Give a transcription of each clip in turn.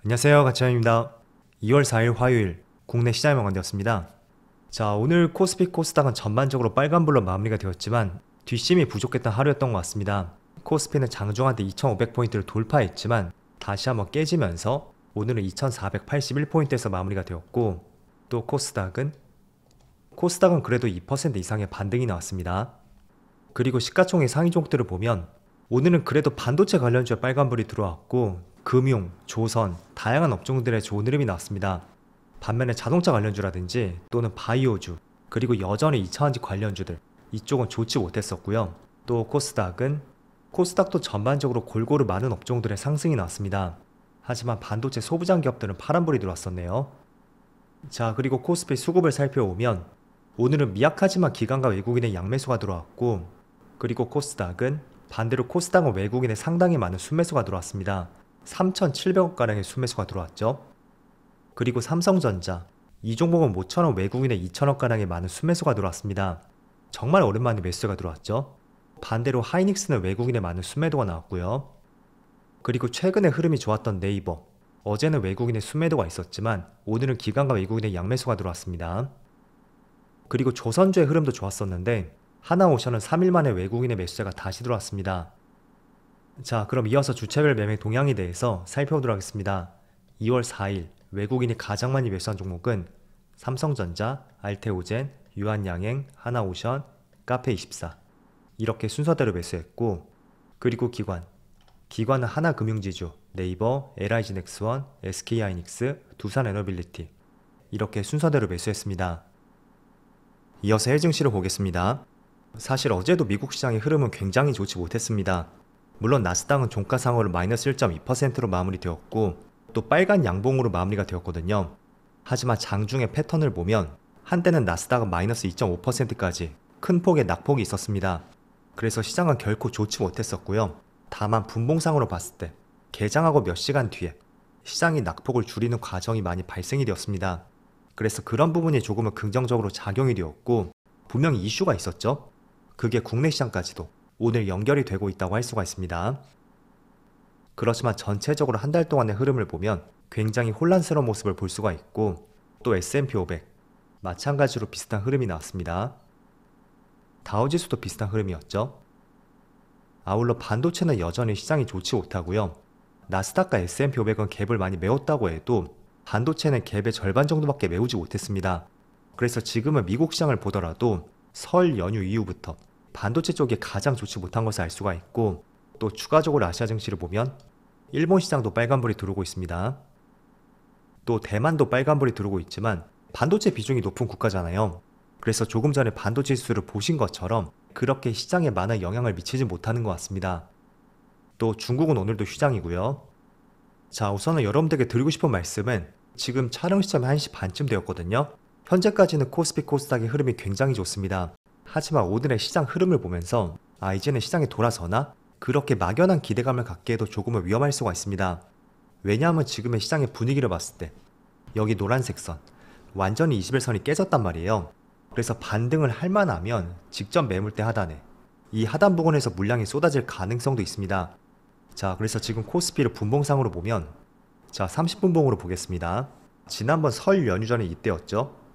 안녕하세요, 가차입니다. 2월 4일 화요일 국내 시장이 마감되었습니다. 자, 오늘 코스피 코스닥은 전반적으로 빨간불로 마무리가 되었지만 뒷심이 부족했던 하루였던 것 같습니다. 코스피는 장중한테 2500포인트를 돌파했지만 다시 한번 깨지면서 오늘은 2481포인트에서 마무리가 되었고, 또 코스닥은 그래도 2% 이상의 반등이 나왔습니다. 그리고 시가총액 상위 종목들을 보면 오늘은 그래도 반도체 관련주에 빨간불이 들어왔고, 금융, 조선, 다양한 업종들의 좋은 흐름이 나왔습니다. 반면에 자동차 관련주라든지 또는 바이오주, 그리고 여전히 2차전지 관련주들, 이쪽은 좋지 못했었고요. 또 코스닥도 전반적으로 골고루 많은 업종들의 상승이 나왔습니다. 하지만 반도체 소부장 기업들은 파란불이 들어왔었네요. 자, 그리고 코스피 수급을 살펴보면 오늘은 미약하지만 기관과 외국인의 양매수가 들어왔고, 그리고 반대로 코스닥은 외국인의 상당히 많은 순매수가 들어왔습니다. 3,700억가량의 순매수가 들어왔죠. 그리고 삼성전자, 이 종목은 모처럼 외국인의 2,000억가량의 많은 순매수가 들어왔습니다. 정말 오랜만에 매수가 들어왔죠. 반대로 하이닉스는 외국인의 많은 순매도가 나왔고요. 그리고 최근에 흐름이 좋았던 네이버, 어제는 외국인의 순매도가 있었지만 오늘은 기관과 외국인의 양매수가 들어왔습니다. 그리고 조선주의 흐름도 좋았었는데 하나오션은 3일 만에 외국인의 매수세가 다시 들어왔습니다. 자, 그럼 이어서 주체별 매매 동향에 대해서 살펴보도록 하겠습니다. 2월 4일 외국인이 가장 많이 매수한 종목은 삼성전자, 알테오젠, 유한양행, 하나오션, 카페24 이렇게 순서대로 매수했고, 그리고 기관은 하나금융지주, 네이버, LIG넥스원, SK하이닉스, 두산에너빌리티 이렇게 순서대로 매수했습니다. 이어서 해외 증시를 보겠습니다. 사실 어제도 미국 시장의 흐름은 굉장히 좋지 못했습니다. 물론 나스닥은 종가상으로 마이너스 1.2%로 마무리되었고 또 빨간 양봉으로 마무리가 되었거든요. 하지만 장중의 패턴을 보면 한때는 나스닥은 마이너스 2.5%까지 큰 폭의 낙폭이 있었습니다. 그래서 시장은 결코 좋지 못했었고요. 다만 분봉상으로 봤을 때 개장하고 몇 시간 뒤에 시장이 낙폭을 줄이는 과정이 많이 발생이 되었습니다. 그래서 그런 부분이 조금은 긍정적으로 작용이 되었고, 분명히 이슈가 있었죠. 그게 국내 시장까지도 오늘 연결이 되고 있다고 할 수가 있습니다. 그렇지만 전체적으로 한 달 동안의 흐름을 보면 굉장히 혼란스러운 모습을 볼 수가 있고, 또 S&P 500 마찬가지로 비슷한 흐름이 나왔습니다. 다우지수도 비슷한 흐름이었죠. 아울러 반도체는 여전히 시장이 좋지 못하고요. 나스닥과 S&P 500은 갭을 많이 메웠다고 해도 반도체는 갭의 절반 정도밖에 메우지 못했습니다. 그래서 지금은 미국 시장을 보더라도 설 연휴 이후부터 반도체 쪽이 가장 좋지 못한 것을 알 수가 있고, 또 추가적으로 아시아 증시를 보면 일본 시장도 빨간불이 들어오고 있습니다. 또 대만도 빨간불이 들어오고 있지만 반도체 비중이 높은 국가잖아요. 그래서 조금 전에 반도체 지수를 보신 것처럼 그렇게 시장에 많은 영향을 미치지 못하는 것 같습니다. 또 중국은 오늘도 휴장이고요. 자, 우선은 여러분들에게 드리고 싶은 말씀은 지금 촬영 시점이 1시 반쯤 되었거든요. 현재까지는 코스피 코스닥의 흐름이 굉장히 좋습니다. 하지만 오늘의 시장 흐름을 보면서 이제는 시장이 돌아서나? 그렇게 막연한 기대감을 갖기에도 조금은 위험할 수가 있습니다. 왜냐하면 지금의 시장의 분위기를 봤을 때 여기 노란색 선 완전히 21선이 깨졌단 말이에요. 그래서 반등을 할 만하면 직전 매물대 하단에 이 하단 부근에서 물량이 쏟아질 가능성도 있습니다. 자, 그래서 지금 코스피를 분봉상으로 보면, 자, 30분 봉으로 보겠습니다. 지난번 설 연휴 전에 이때였죠.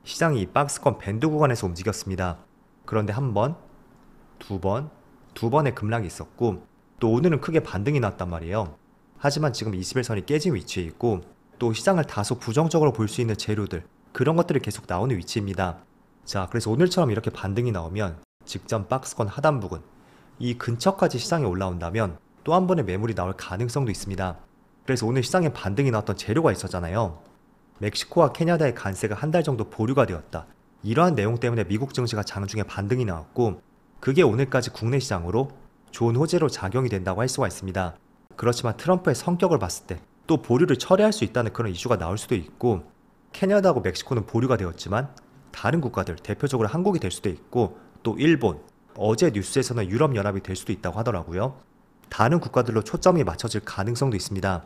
시장이 이 박스권 밴드 구간에서 움직였습니다. 그런데 한 번, 두 번의 급락이 있었고, 또 오늘은 크게 반등이 났단 말이에요. 하지만 지금 21선이 깨진 위치에 있고, 또 시장을 다소 부정적으로 볼 수 있는 재료들, 그런 것들이 계속 나오는 위치입니다. 자, 그래서 오늘처럼 이렇게 반등이 나오면 직전 박스권 하단 부근, 이 근처까지 시장이 올라온다면 또 한 번의 매물이 나올 가능성도 있습니다. 그래서 오늘 시장에 반등이 나왔던 재료가 있었잖아요. 멕시코와 캐나다의 관세가 한 달 정도 보류가 되었다. 이러한 내용 때문에 미국 증시가 장중에 반등이 나왔고, 그게 오늘까지 국내 시장으로 좋은 호재로 작용이 된다고 할 수가 있습니다. 그렇지만 트럼프의 성격을 봤을 때 또 보류를 철회할 수 있다는 그런 이슈가 나올 수도 있고, 캐나다하고 멕시코는 보류가 되었지만 다른 국가들, 대표적으로 한국이 될 수도 있고, 또 일본, 어제 뉴스에서는 유럽연합이 될 수도 있다고 하더라고요. 다른 국가들로 초점이 맞춰질 가능성도 있습니다.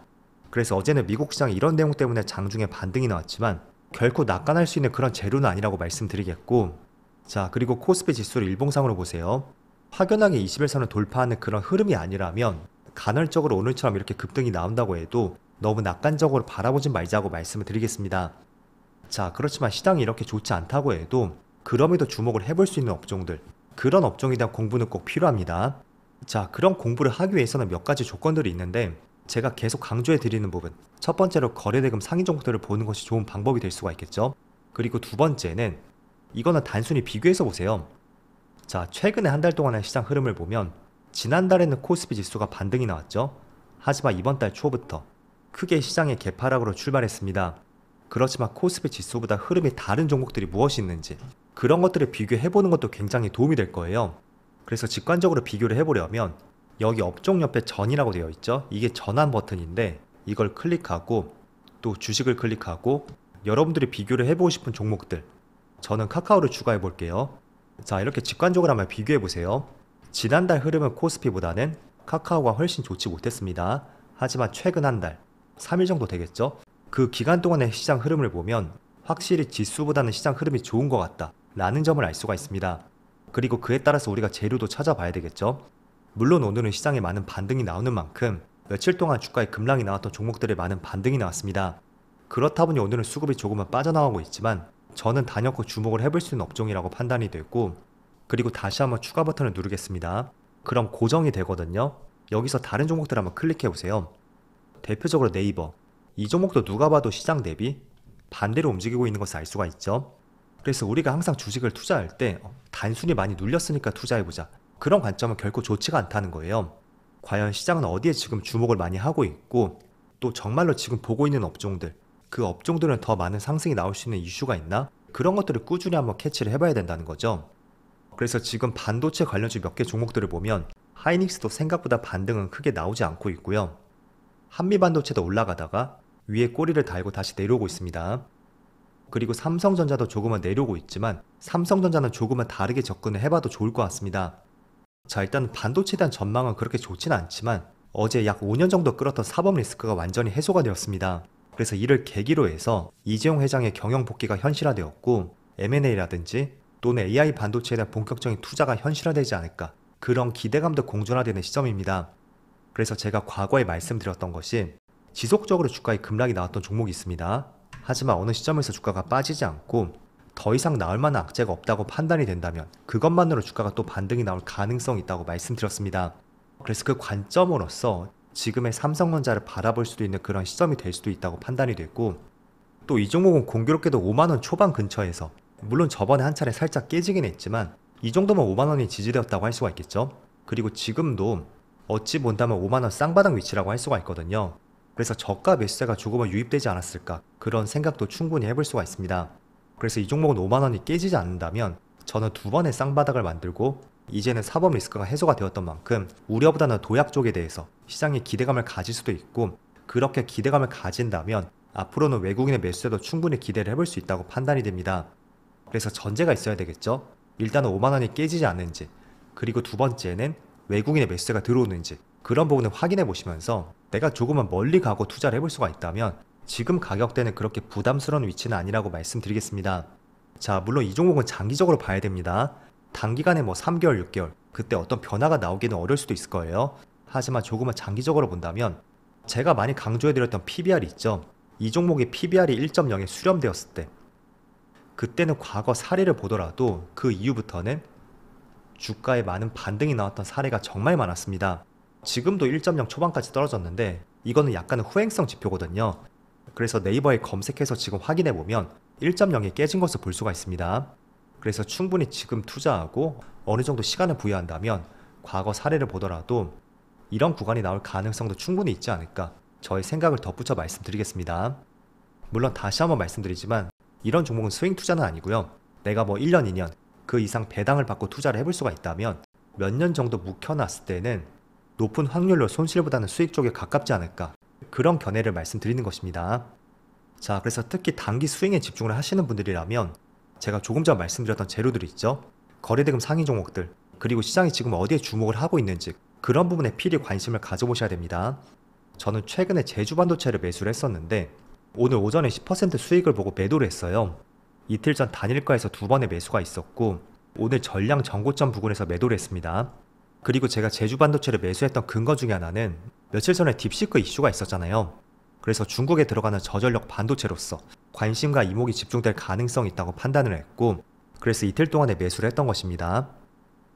그래서 어제는 미국 시장이 이런 내용 때문에 장중에 반등이 나왔지만 결코 낙관할 수 있는 그런 재료는 아니라고 말씀드리겠고, 자, 그리고 코스피 지수를 일봉상으로 보세요. 확연하게 21선을 돌파하는 그런 흐름이 아니라면 간헐적으로 오늘처럼 이렇게 급등이 나온다고 해도 너무 낙관적으로 바라보진 말자고 말씀을 드리겠습니다. 자, 그렇지만 시장이 이렇게 좋지 않다고 해도 그럼에도 주목을 해볼 수 있는 업종들, 그런 업종에 대한 공부는 꼭 필요합니다. 자, 그런 공부를 하기 위해서는 몇 가지 조건들이 있는데 제가 계속 강조해 드리는 부분, 첫 번째로 거래대금 상위 종목들을 보는 것이 좋은 방법이 될 수가 있겠죠. 그리고 두 번째는 이거는 단순히 비교해서 보세요. 자, 최근에 한 달 동안의 시장 흐름을 보면 지난달에는 코스피 지수가 반등이 나왔죠. 하지만 이번 달 초부터 크게 시장의 개파락으로 출발했습니다. 그렇지만 코스피 지수보다 흐름이 다른 종목들이 무엇이 있는지 그런 것들을 비교해보는 것도 굉장히 도움이 될 거예요. 그래서 직관적으로 비교를 해보려면 여기 업종 옆에 전이라고 되어 있죠. 이게 전환 버튼인데 이걸 클릭하고 또 주식을 클릭하고 여러분들이 비교를 해보고 싶은 종목들, 저는 카카오를 추가해 볼게요. 자, 이렇게 직관적으로 한번 비교해 보세요. 지난달 흐름은 코스피보다는 카카오가 훨씬 좋지 못했습니다. 하지만 최근 한 달, 3일 정도 되겠죠? 그 기간 동안의 시장 흐름을 보면 확실히 지수보다는 시장 흐름이 좋은 것 같다 라는 점을 알 수가 있습니다. 그리고 그에 따라서 우리가 재료도 찾아봐야 되겠죠? 물론 오늘은 시장에 많은 반등이 나오는 만큼 며칠 동안 주가에 급락이 나왔던 종목들에 많은 반등이 나왔습니다. 그렇다 보니 오늘은 수급이 조금은 빠져나가고 있지만 저는 단연코 주목을 해볼 수 있는 업종이라고 판단이 됐고, 그리고 다시 한번 추가 버튼을 누르겠습니다. 그럼 고정이 되거든요. 여기서 다른 종목들 한번 클릭해 보세요. 대표적으로 네이버, 이 종목도 누가 봐도 시장 대비 반대로 움직이고 있는 것을 알 수가 있죠. 그래서 우리가 항상 주식을 투자할 때 단순히 많이 눌렸으니까 투자해보자, 그런 관점은 결코 좋지가 않다는 거예요. 과연 시장은 어디에 지금 주목을 많이 하고 있고 또 정말로 지금 보고 있는 업종들, 그 업종들은 더 많은 상승이 나올 수 있는 이슈가 있나? 그런 것들을 꾸준히 한번 캐치를 해봐야 된다는 거죠. 그래서 지금 반도체 관련주 몇 개 종목들을 보면 하이닉스도 생각보다 반등은 크게 나오지 않고 있고요. 한미반도체도 올라가다가 위에 꼬리를 달고 다시 내려오고 있습니다. 그리고 삼성전자도 조금은 내려오고 있지만 삼성전자는 조금은 다르게 접근을 해봐도 좋을 것 같습니다. 자, 일단 반도체에 대한 전망은 그렇게 좋지는 않지만 어제 약 5년 정도 끌었던 사법 리스크가 완전히 해소가 되었습니다. 그래서 이를 계기로 해서 이재용 회장의 경영 복귀가 현실화되었고 M&A라든지 또는 AI 반도체에 대한 본격적인 투자가 현실화되지 않을까, 그런 기대감도 공존화되는 시점입니다. 그래서 제가 과거에 말씀드렸던 것이 지속적으로 주가에 급락이 나왔던 종목이 있습니다. 하지만 어느 시점에서 주가가 빠지지 않고 더 이상 나올 만한 악재가 없다고 판단이 된다면 그것만으로 주가가 또 반등이 나올 가능성이 있다고 말씀드렸습니다. 그래서 그 관점으로서 지금의 삼성전자를 바라볼 수도 있는 그런 시점이 될 수도 있다고 판단이 됐고, 또 이 종목은 공교롭게도 5만원 초반 근처에서, 물론 저번에 한 차례 살짝 깨지긴 했지만 이 정도면 5만원이 지지되었다고 할 수가 있겠죠. 그리고 지금도 어찌 본다면 5만원 쌍바닥 위치라고 할 수가 있거든요. 그래서 저가 매수세가 조금은 유입되지 않았을까, 그런 생각도 충분히 해볼 수가 있습니다. 그래서 이 종목은 5만원이 깨지지 않는다면 저는 두 번의 쌍바닥을 만들고 이제는 사법 리스크가 해소가 되었던 만큼 우려보다는 도약 쪽에 대해서 시장이 기대감을 가질 수도 있고, 그렇게 기대감을 가진다면 앞으로는 외국인의 매수세도 충분히 기대를 해볼 수 있다고 판단이 됩니다. 그래서 전제가 있어야 되겠죠. 일단은 5만원이 깨지지 않는지, 그리고 두 번째는 외국인의 매수세가 들어오는지, 그런 부분을 확인해 보시면서 내가 조금은 멀리 가고 투자를 해볼 수가 있다면 지금 가격대는 그렇게 부담스러운 위치는 아니라고 말씀드리겠습니다. 자, 물론 이 종목은 장기적으로 봐야 됩니다. 단기간에 3개월, 6개월 그때 어떤 변화가 나오기는 어려울 수도 있을 거예요. 하지만 조금은 장기적으로 본다면 제가 많이 강조해드렸던 PBR 있죠. 이 종목의 PBR이 1.0에 수렴되었을 때, 그때는 과거 사례를 보더라도 그 이후부터는 주가에 많은 반등이 나왔던 사례가 정말 많았습니다. 지금도 1.0 초반까지 떨어졌는데 이거는 약간의 후행성 지표거든요. 그래서 네이버에 검색해서 지금 확인해보면 1.0이 깨진 것을 볼 수가 있습니다. 그래서 충분히 지금 투자하고 어느 정도 시간을 부여한다면 과거 사례를 보더라도 이런 구간이 나올 가능성도 충분히 있지 않을까, 저의 생각을 덧붙여 말씀드리겠습니다. 물론 다시 한번 말씀드리지만 이런 종목은 스윙 투자는 아니고요. 내가 1년, 2년 그 이상 배당을 받고 투자를 해볼 수가 있다면 몇 년 정도 묵혀놨을 때는 높은 확률로 손실보다는 수익 쪽에 가깝지 않을까, 그런 견해를 말씀드리는 것입니다. 자, 그래서 특히 단기 스윙에 집중을 하시는 분들이라면 제가 조금 전 말씀드렸던 재료들이 있죠. 거래대금 상위 종목들, 그리고 시장이 지금 어디에 주목을 하고 있는지 그런 부분에 필히 관심을 가져보셔야 됩니다. 저는 최근에 제주반도체를 매수를 했었는데 오늘 오전에 10% 수익을 보고 매도를 했어요. 이틀 전 단일가에서 두 번의 매수가 있었고 오늘 전량 전고점 부근에서 매도를 했습니다. 그리고 제가 제주반도체를 매수했던 근거 중에 하나는 며칠 전에 딥시크 이슈가 있었잖아요. 그래서 중국에 들어가는 저전력 반도체로서 관심과 이목이 집중될 가능성이 있다고 판단을 했고, 그래서 이틀 동안에 매수를 했던 것입니다.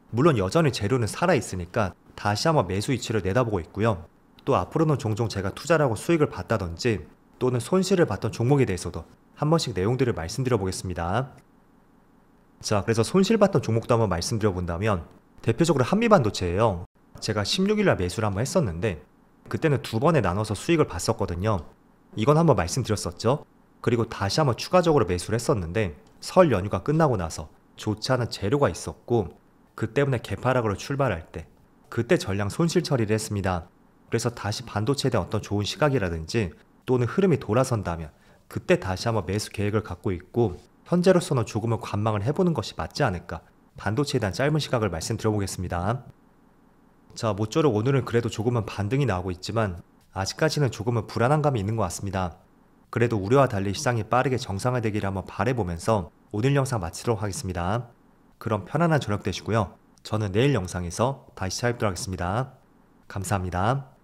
물론 여전히 재료는 살아있으니까 다시 한번 매수 위치를 내다보고 있고요. 또 앞으로는 종종 제가 투자를 하고 수익을 봤다든지 또는 손실을 봤던 종목에 대해서도 한 번씩 내용들을 말씀드려 보겠습니다. 자, 그래서 손실봤던 종목도 한번 말씀드려 본다면 대표적으로 한미반도체예요. 제가 16일날 매수를 한번 했었는데 그때는 두 번에 나눠서 수익을 봤었거든요. 이건 한번 말씀드렸었죠. 그리고 다시 한번 추가적으로 매수를 했었는데 설 연휴가 끝나고 나서 좋지 않은 재료가 있었고 그 때문에 개파락으로 출발할 때 그때 전량 손실 처리를 했습니다. 그래서 다시 반도체에 대한 어떤 좋은 시각이라든지 또는 흐름이 돌아선다면 그때 다시 한번 매수 계획을 갖고 있고, 현재로서는 조금은 관망을 해보는 것이 맞지 않을까, 반도체에 대한 짧은 시각을 말씀드려보겠습니다. 자, 모쪼록 오늘은 그래도 조금은 반등이 나오고 있지만 아직까지는 조금은 불안한 감이 있는 것 같습니다. 그래도 우려와 달리 시장이 빠르게 정상화되기를 한번 바라보면서 오늘 영상 마치도록 하겠습니다. 그럼 편안한 저녁 되시고요. 저는 내일 영상에서 다시 찾아뵙도록 하겠습니다. 감사합니다.